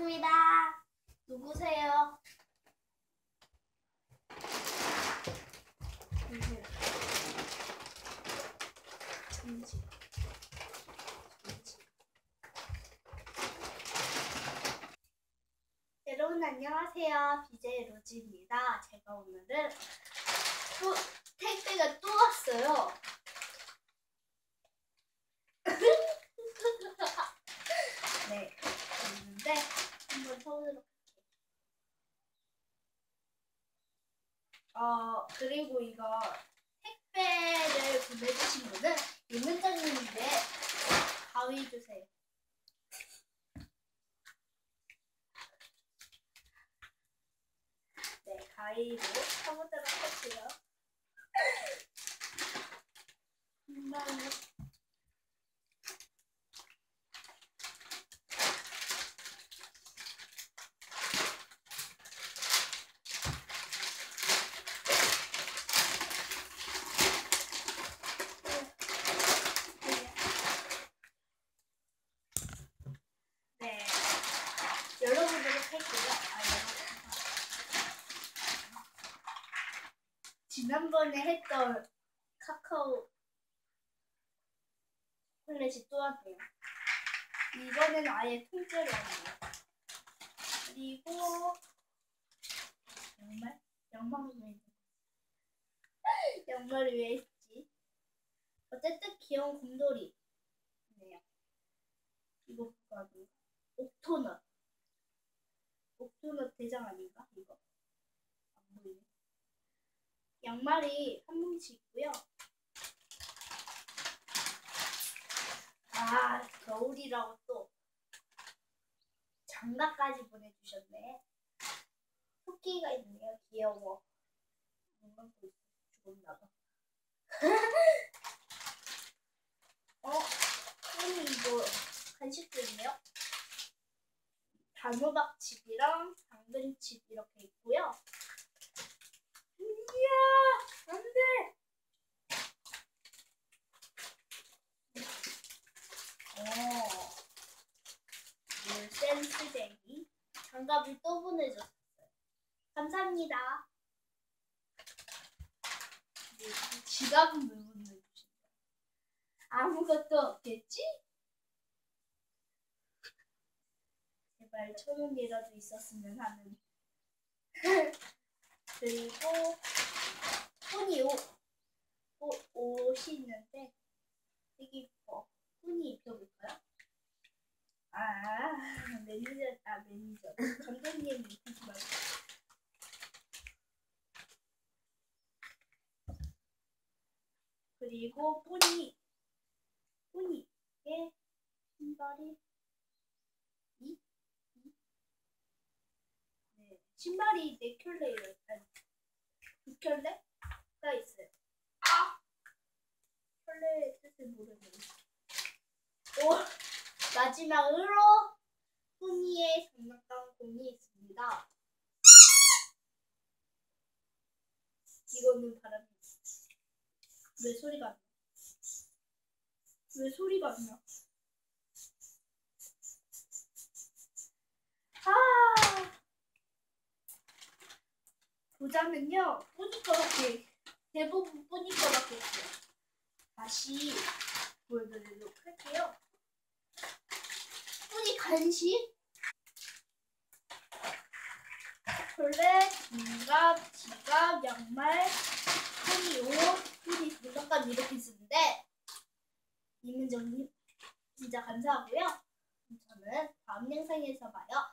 반갑습니다. 누구세요? 정지. 여러분 안녕하세요. BJ 로즈입니다. 제가 오늘은 또 택배가 또 왔어요. 네, 있는데 한번 쳐보도록 할게요. 그리고 이거 택배를 보내주신 분은 윤은정님인데 가위 주세요. 네, 가위로 쳐보도록 할게요. 네, 열어보도록 할게요. 지난번에 했던 카카오 초콜릿이 또 왔네요. 이번엔 아예 통째로 왔네요. 그리고 양말은 왜 있지? 양말이 왜 있지? 어쨌든 귀여운 곰돌이 네요. 이거 뭐가고? 옥토넛 대장 아닌가? 이거 안 보이네. 양말이 한 뭉치 있고요. 겨울이라고 또 장갑까지 보내주셨네. 토끼가 있네요. 귀여워. 뭔가 죽었나봐. 이거 간식도 있네요. 단호박칩이랑 당근칩 이렇게 있고요. 이야, 안 돼! 센스쟁이 장갑을 또 보내줬어요. 감사합니다. 지갑은 왜 보내주신다? 아무것도 없겠지? 제발 1,000원이라도 있었으면 하는. 그리고 옷이 있는데 되게 이뻐. 훈이 입혀볼까요? 매니저. 감독님 입히지 말고. 그리고 뿌니의 신발이 신발이 4켤레예요. 2켤레가 있어요. 켤레의 뜻을 모르는. 마지막으로 훈이의 장난감 공이 있습니다. 이거는 바람이. 왜 소리가 안 나? 보자면요, 대부분 뿌니 거밖에 없어요. 다시 보여드리도록 할게요. 뿌니 간식, 초콜릿, 지갑, 양말, 뿌니 옷, 뿌니 장난감 이렇게 있는데 이문정님 진짜 감사하고요. 저는 다음 영상에서 봐요.